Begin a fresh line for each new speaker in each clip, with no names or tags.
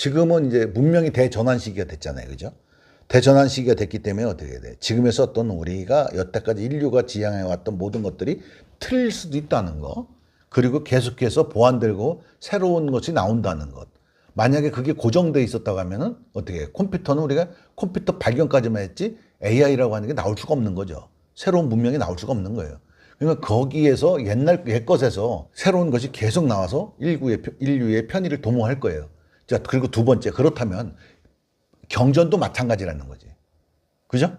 지금은 이제 문명이 대전환 시기가 됐잖아요. 그죠? 대전환 시기가 됐기 때문에 어떻게 돼? 지금에서 어떤 우리가 여태까지 인류가 지향해왔던 모든 것들이 틀릴 수도 있다는 거. 그리고 계속해서 보완되고 새로운 것이 나온다는 것. 만약에 그게 고정돼 있었다고 하면은 어떻게 해? 컴퓨터는 우리가 컴퓨터 발견까지만 했지 AI라고 하는 게 나올 수가 없는 거죠. 새로운 문명이 나올 수가 없는 거예요. 그러니까 거기에서 옛 것에서 새로운 것이 계속 나와서 인류의 편의를 도모할 거예요. 자, 그리고 두 번째, 그렇다면 경전도 마찬가지라는 거지. 그죠?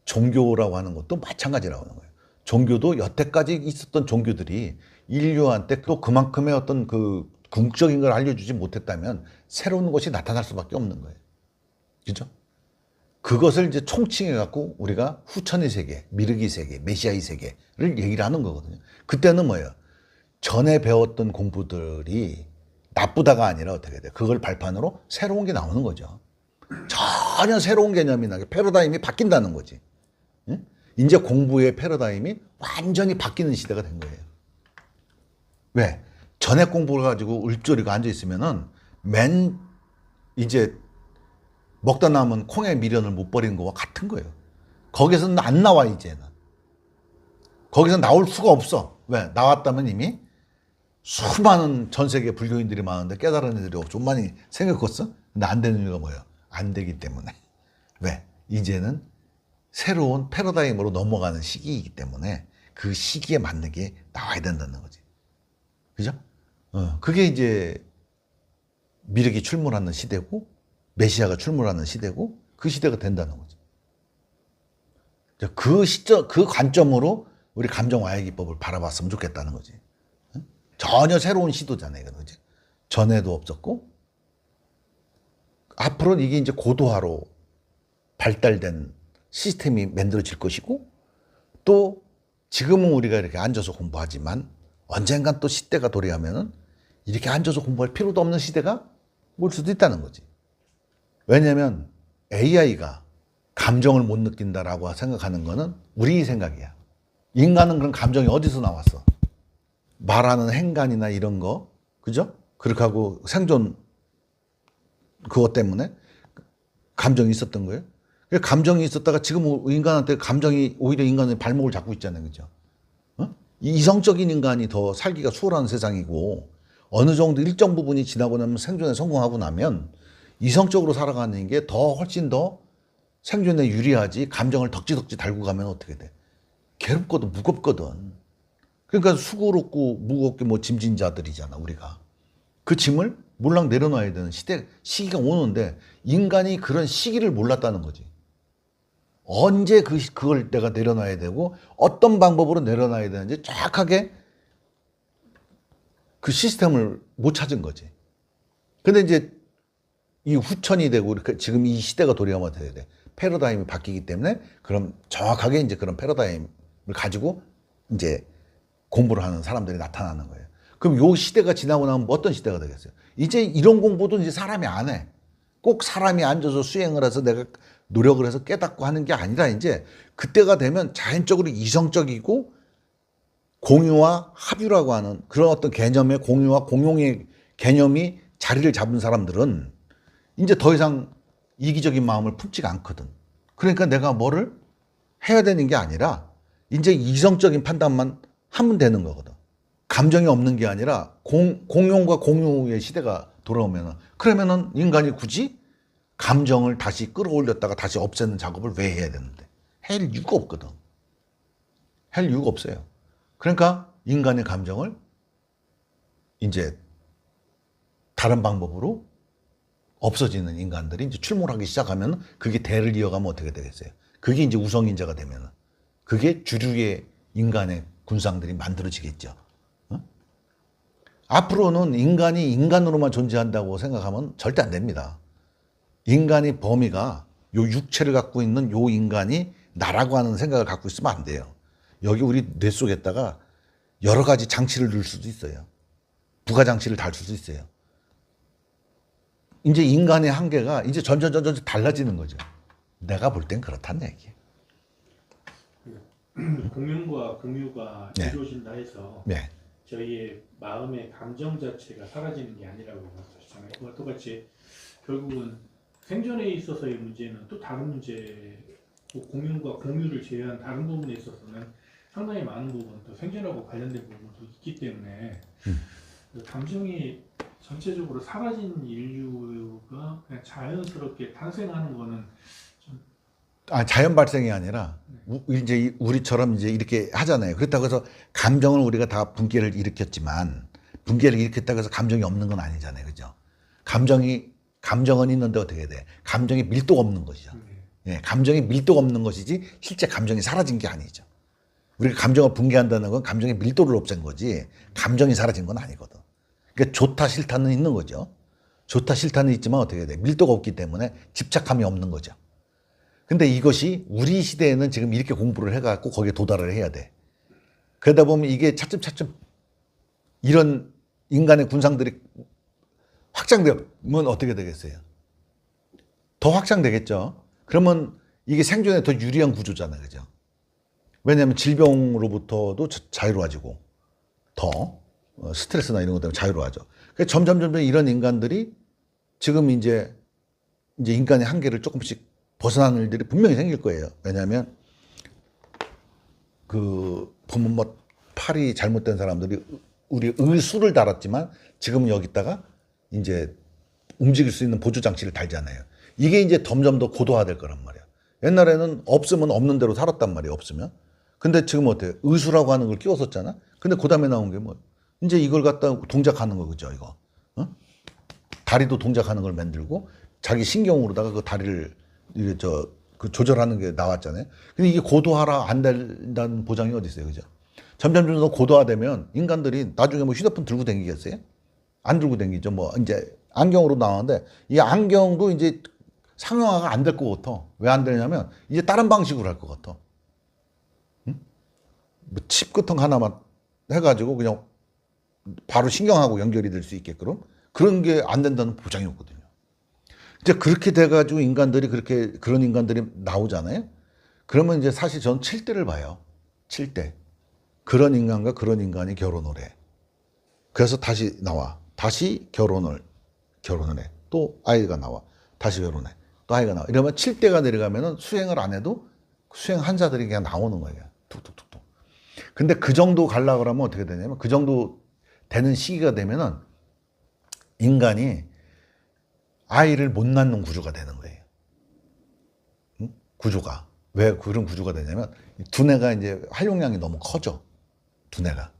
종교라고 하는 것도 마찬가지라고 하는 거예요. 종교도 여태까지 있었던 종교들이 인류한테 또 그만큼의 어떤 그 궁극적인 걸 알려주지 못했다면 새로운 것이 나타날 수밖에 없는 거예요. 그죠? 그것을 이제 총칭해갖고 우리가 후천의 세계, 미르기 세계, 메시아의 세계를 얘기를 하는 거거든요. 그때는 뭐예요? 전에 배웠던 공부들이 나쁘다가 아니라 어떻게 돼요? 그걸 발판으로 새로운 게 나오는 거죠. 전혀 새로운 개념이 나게 패러다임이 바뀐다는 거지. 응? 이제 공부의 패러다임이 완전히 바뀌는 시대가 된 거예요. 왜? 전액 공부를 가지고 을조리가 앉아있으면은 이제 먹다 남은 콩의 미련을 못 버리는 거와 같은 거예요. 거기서는 안 나와, 이제는. 거기서 나올 수가 없어. 왜? 나왔다면 이미 수많은 전 세계 불교인들이 많은데 깨달은 애들이 좀 많이 생겼겠어? 근데 안 되는 이유가 뭐예요? 안 되기 때문에. 왜? 이제는 새로운 패러다임으로 넘어가는 시기이기 때문에 그 시기에 맞는 게 나와야 된다는 거지. 그죠? 그게 이제 미륵이 출몰하는 시대고 메시아가 출몰하는 시대고 그 시대가 된다는 거죠. 그 관점으로 우리 감정와해기법을 바라봤으면 좋겠다는 거지. 전혀 새로운 시도잖아요. 그지? 전에도 없었고 앞으로는 이게 이제 고도화로 발달된 시스템이 만들어질 것이고 또 지금은 우리가 이렇게 앉아서 공부하지만 언젠간 또 시대가 도래하면은 이렇게 앉아서 공부할 필요도 없는 시대가 올 수도 있다는 거지. 왜냐하면 AI가 감정을 못 느낀다라고 생각하는 거는 우리 생각이야. 인간은 그런 감정이 어디서 나왔어? 말하는 행간이나 이런 거, 그죠? 그렇게 하고 생존 그것 때문에 감정이 있었던 거예요. 감정이 있었다가 지금 인간한테 감정이 오히려 인간의 발목을 잡고 있잖아요. 그죠? 이성적인 인간이 더 살기가 수월한 세상이고 어느 정도 일정 부분이 지나고 나면 생존에 성공하고 나면 이성적으로 살아가는 게 더 훨씬 더 생존에 유리하지. 감정을 덕지덕지 달고 가면 어떻게 돼? 괴롭거든, 무겁거든. 그러니까 수고롭고 무겁게 뭐 짐진 자들이잖아, 우리가. 그 짐을 몰락 내려놔야 되는 시기가 오는데 인간이 그런 시기를 몰랐다는 거지. 언제 그걸 내가 내려놔야 되고 어떤 방법으로 내려놔야 되는지 정확하게 그 시스템을 못 찾은 거지. 근데 이제 이 후천이 되고 지금 이 시대가 도래하면 어떻게 돼? 패러다임이 바뀌기 때문에 그럼 정확하게 이제 그런 패러다임을 가지고 이제 공부를 하는 사람들이 나타나는 거예요. 그럼 요 시대가 지나고 나면 어떤 시대가 되겠어요? 이제 이런 공부도 이제 사람이 안 해. 꼭 사람이 앉아서 수행을 해서 내가 노력을 해서 깨닫고 하는 게 아니라 이제 그때가 되면 자연적으로 이성적이고 공유와 합유라고 하는 그런 어떤 개념의 공유와 공용의 개념이 자리를 잡은 사람들은 이제 더 이상 이기적인 마음을 품지가 않거든. 그러니까 내가 뭐를 해야 되는 게 아니라 이제 이성적인 판단만 하면 되는 거거든. 감정이 없는 게 아니라 공용과 공유의 시대가 돌아오면은 그러면은 인간이 굳이 감정을 다시 끌어올렸다가 다시 없애는 작업을 왜 해야 되는데? 할 이유가 없거든. 할 이유가 없어요. 그러니까 인간의 감정을 이제 다른 방법으로 없어지는 인간들이 이제 출몰하기 시작하면 그게 대를 이어가면 어떻게 되겠어요? 그게 이제 우성인자가 되면은 그게 주류의 인간의 군상들이 만들어지겠죠. 앞으로는 인간이 인간으로만 존재한다고 생각하면 절대 안 됩니다. 인간의 범위가 요 육체를 갖고 있는 요 인간이 나라고 하는 생각을 갖고 있으면 안 돼요. 여기 우리 뇌 속에다가 여러 가지 장치를 넣을 수도 있어요. 부가 장치를 달 수도 있어요. 이제 인간의 한계가 이제 점점 달라지는 거죠. 내가 볼 땐 그렇다는 얘기예요.
공명과 긍유가
네.
이루어진다 해서
네.
저희의 마음의 감정 자체가 사라지는 게 아니라고 말씀하셨잖아요. 그와 똑같이 결국은 생존에 있어서의 문제는 또 다른 문제, 공윤과 공유를 제외한 다른 부분에 있어서는 상당히 많은 부분, 또 생존하고 관련된 부분도 있기 때문에 그 감정이 전체적으로 사라진 인류가 그냥 자연스럽게 탄생하는 거는
자연 발생이 아니라 이제 우리처럼 이제 이렇게 하잖아요. 그렇다고 해서 감정을 우리가 다 분개를 일으켰지만 분개를 일으켰다고 해서 감정이 없는 건 아니잖아요. 그죠? 감정은 있는데 어떻게 해야 돼? 감정이 밀도가 없는 것이죠. 예, 감정이 밀도가 없는 것이지 실제 감정이 사라진 게 아니죠. 우리가 감정을 분개한다는 건 감정의 밀도를 없앤 거지 감정이 사라진 건 아니거든. 그러니까 좋다 싫다는 있는 거죠. 좋다 싫다는 있지만 어떻게 해야 돼? 밀도가 없기 때문에 집착함이 없는 거죠. 근데 이것이 우리 시대에는 지금 이렇게 공부를 해갖고 거기에 도달을 해야 돼. 그러다 보면 이게 차츰차츰 이런 인간의 군상들이 확장되면 어떻게 되겠어요? 더 확장되겠죠. 그러면 이게 생존에 더 유리한 구조잖아요. 그죠? 왜냐하면 질병으로부터도 자유로워지고 더 스트레스나 이런 것 때문에 자유로워져. 그러니까 점점 이런 인간들이 지금 이제 인간의 한계를 조금씩 벗어나는 일들이 분명히 생길 거예요. 왜냐하면 보면 뭐 팔이 잘못된 사람들이 우리 의수를 달았지만 지금은 여기다가 이제 움직일 수 있는 보조 장치를 달잖아요. 이게 이제 점점 더 고도화될 거란 말이야. 옛날에는 없으면 없는 대로 살았단 말이에요. 없으면. 근데 지금 어때요? 의수라고 하는 걸 끼웠었잖아. 근데 그 다음에 나온 게 뭐 이제 이걸 갖다 동작하는 거 그죠 이거. 어? 다리도 동작하는 걸 만들고 자기 신경으로다가 그 다리를 이게 그 조절하는 게 나왔잖아요. 근데 이게 고도화라 안 된다는 보장이 어디 있어요, 그죠? 점점 더 고도화되면 인간들이 나중에 뭐 휴대폰 들고 다니겠어요? 안 들고 다니죠. 뭐 이제 안경으로 나왔는데 이 안경도 이제 상용화가 안 될 것 같아. 왜 안 되냐면 이제 다른 방식으로 할 것 같아. 응? 뭐 칩 같은 거 하나만 해가지고 그냥 바로 신경하고 연결이 될 수 있게끔 그런 게 안 된다는 보장이 없거든요. 이제 그렇게 돼가지고 그런 인간들이 나오잖아요. 그러면 이제 사실 전 7대를 봐요. 7대. 그런 인간과 그런 인간이 결혼을 해. 그래서 다시 나와. 다시 결혼을 해. 또 아이가 나와. 다시 결혼해. 또 아이가 나와. 이러면 7대가 내려가면은 수행을 안 해도 수행 한자들이 그냥 나오는 거예요. 툭툭툭툭. 근데 그 정도 가려고 그러면 어떻게 되냐면 그 정도 되는 시기가 되면은 인간이 아이를 못 낳는 구조가 되는 거예요. 응? 구조가. 왜 그런 구조가 되냐면 두뇌가 이제 활용량이 너무 커져. 두뇌가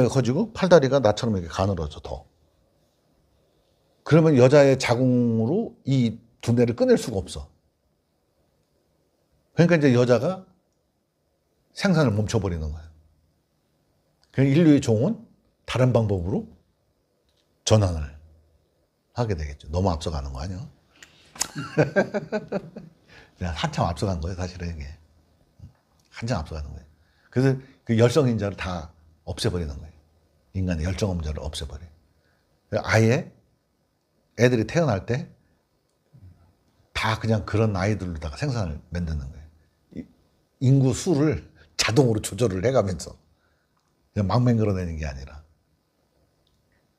커지고 팔다리가 나처럼 이렇게 가늘어져 더. 그러면 여자의 자궁으로 이 두뇌를 꺼낼 수가 없어. 그러니까 이제 여자가 생산을 멈춰버리는 거예요. 그러니까 인류의 종은 다른 방법으로 전환을 하게 되겠죠. 너무 앞서가는 거 아니야? 한참 앞서간 거예요, 사실은 이게. 한참 앞서가는 거예요. 그래서 그 열성인자를 다 없애버리는 거예요. 인간의 열정음자를 없애버려요. 아예 애들이 태어날 때 다 그냥 그런 아이들로다가 생산을 만드는 거예요. 인구 수를 자동으로 조절을 해가면서 그냥 막 만들어내는 게 아니라.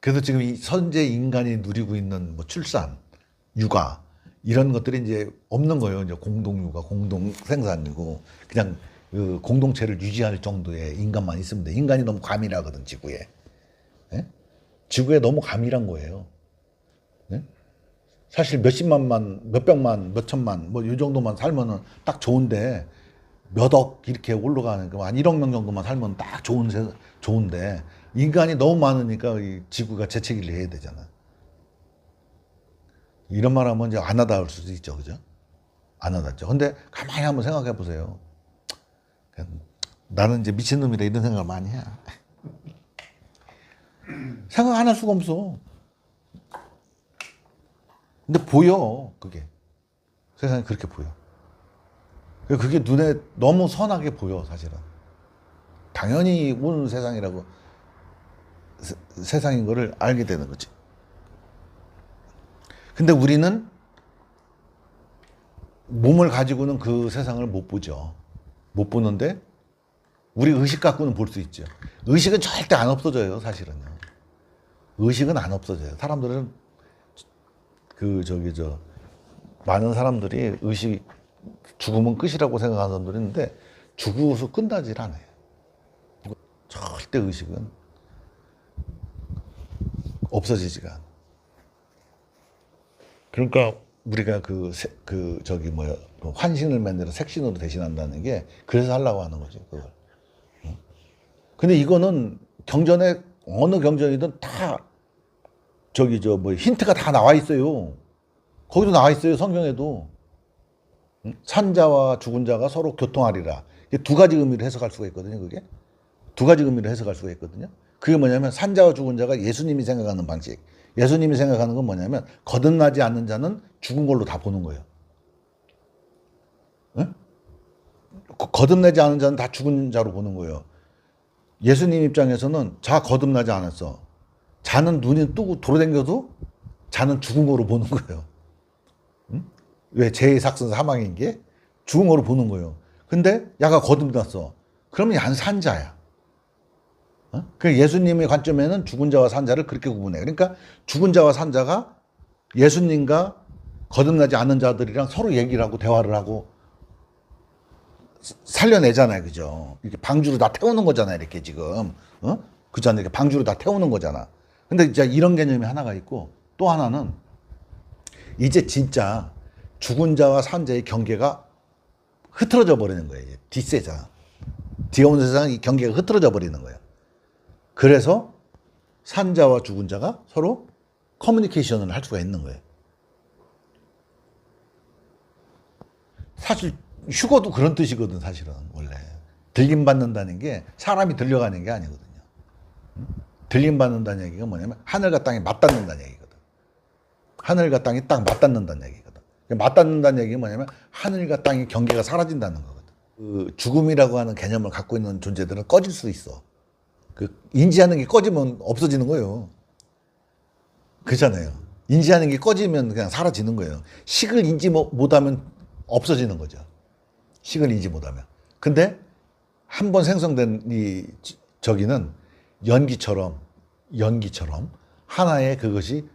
그래서 지금 이 현재 인간이 누리고 있는 뭐 출산, 육아 이런 것들이 이제 없는 거예요. 이제 공동육아, 공동생산이고 그냥 그 공동체를 유지할 정도의 인간만 있으면 돼. 인간이 너무 과밀하거든 지구에. 예? 지구에 너무 과밀한 거예요. 예? 사실 몇십만만, 몇백만, 몇천만 뭐 이 정도만 살면은 딱 좋은데 몇 억 이렇게 올라가는 거 한 1억 명 정도만 살면 딱 좋은데 인간이 너무 많으니까 이 지구가 재채기를 해야 되잖아. 이런 말 하면 이제 안 와닿을 수도 있죠, 그죠? 안 와닿죠. 근데 가만히 한번 생각해 보세요. 나는 이제 미친놈이다 이런 생각을 많이 해. 생각 안 할 수가 없어. 근데 보여, 그게. 세상이 그렇게 보여. 그게 눈에 너무 선하게 보여, 사실은. 당연히 온 세상이라고, 세상인 거를 알게 되는 거지. 근데 우리는 몸을 가지고는 그 세상을 못 보죠. 못 보는데, 우리 의식 갖고는 볼 수 있죠. 의식은 절대 안 없어져요, 사실은요. 의식은 안 없어져요. 사람들은 많은 사람들이 의식, 죽음은 끝이라고 생각하는 사람들이 있는데 죽어서 끝나질 않아요. 절대 의식은 없어지지가 않아. 그러니까 우리가 환신을 만들어 색신으로 대신한다는 게 그래서 하려고 하는 거죠, 그걸. 근데 이거는 경전에 어느 경전이든 다 힌트가 다 나와 있어요. 거기도 나와 있어요, 성경에도. 산자와 죽은 자가 서로 교통하리라. 이게 두 가지 의미로 해석할 수가 있거든요, 그게. 두 가지 의미로 해석할 수가 있거든요. 그게 뭐냐면 산자와 죽은 자가 예수님이 생각하는 방식. 예수님이 생각하는 건 뭐냐면 거듭나지 않는 자는 죽은 걸로 다 보는 거예요. 응? 거듭나지 않은 자는 다 죽은 자로 보는 거예요. 예수님 입장에서는 자 거듭나지 않았어. 자는 눈이 뜨고 돌아다녀도 자는 죽은 거로 보는 거예요. 응? 왜 제2sak선 사망인 게 죽은 거로 보는 거예요. 근데 야가 거듭났어. 그러면 야는 산자야. 그 예수님의 관점에는 죽은 자와 산자를 그렇게 구분해. 그러니까 죽은 자와 산자가 예수님과 거듭나지 않은 자들이랑 서로 얘기를 하고 대화를 하고 살려내잖아요, 그죠? 이렇게 방주로 다 태우는 거잖아요, 이렇게 지금, 그잖아요, 이렇게 방주로 다 태우는 거잖아. 근데 이제 이런 개념이 하나가 있고 또 하나는 이제 진짜 죽은 자와 산자의 경계가 흐트러져 버리는 거예요. 뒷세상, 뒤에 세상 이 경계가 흐트러져 버리는 거예요. 그래서 산자와 죽은 자가 서로 커뮤니케이션을 할 수가 있는 거예요. 사실 휴거도 그런 뜻이거든, 사실은. 원래 들림 받는다는 게 사람이 들려가는 게 아니거든요. 들림 받는다는 얘기가 뭐냐면 하늘과 땅이 맞닿는다는 얘기거든. 하늘과 땅이 딱 맞닿는다는 얘기거든. 맞닿는다는 얘기가 뭐냐면 하늘과 땅의 경계가 사라진다는 거거든. 그 죽음이라고 하는 개념을 갖고 있는 존재들은 꺼질 수 있어. 인지하는 게 꺼지면 없어지는 거예요. 그잖아요. 인지하는 게 꺼지면 그냥 사라지는 거예요. 식을 인지 못하면 없어지는 거죠. 식을 인지 못하면. 근데 한 번 생성된 이 저기는 연기처럼 하나의 그것이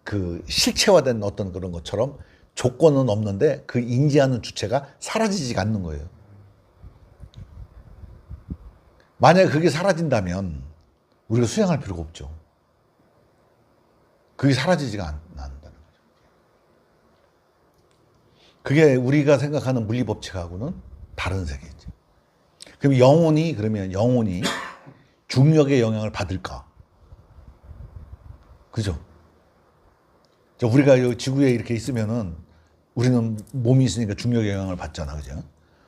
그 실체화된 어떤 그런 것처럼 조건은 없는데 그 인지하는 주체가 사라지지가 않는 거예요. 만약에 그게 사라진다면 우리가 수행할 필요가 없죠. 그게 사라지지가 않는다는 거죠. 그게 우리가 생각하는 물리법칙하고는 다른 세계죠. 그럼 영혼이 중력의 영향을 받을까? 그죠? 우리가 이 지구에 이렇게 있으면은 우리는 몸이 있으니까 중력의 영향을 받잖아, 그죠?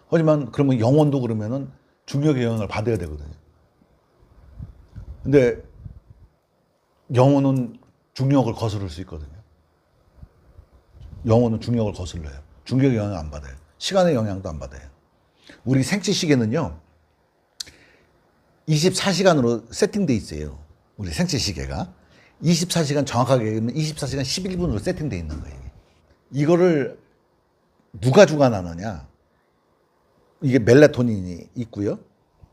하지만 그러면 영혼도 그러면은 중력의 영향을 받아야 되거든요. 근데 영혼은 중력을 거스를 수 있거든요. 영혼은 중력을 거슬러요. 중력의 영향 안 받아요. 시간의 영향도 안 받아요. 우리 생체 시계는요, 24시간으로 세팅돼 있어요. 우리 생체 시계가 24시간 정확하게 24시간 11분으로 세팅돼 있는 거예요. 이거를 누가 주관하느냐? 이게 멜라토닌이 있고요.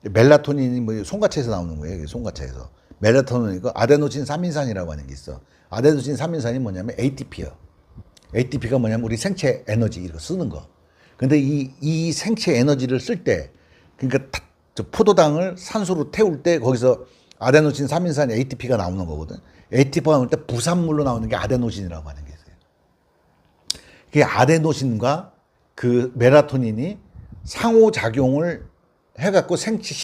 멜라토닌이 뭐 송가차에서 나오는 거예요. 송가차에서. 멜라토닌이고 아데노신 3인산이라고 하는 게 있어. 아데노신 3인산이 뭐냐면 ATP예요. ATP가 뭐냐면 우리 생체 에너지 이거 쓰는 거. 근데 이 생체 에너지를 쓸 때, 그러니까 포도당을 산소로 태울 때 거기서 아데노신 3인산 ATP가 나오는 거거든. ATP가 나올 때 부산물로 나오는 게 아데노신이라고 하는 게 있어요. 그게 아데노신과 그 멜라토닌이 상호작용을 해갖고 생체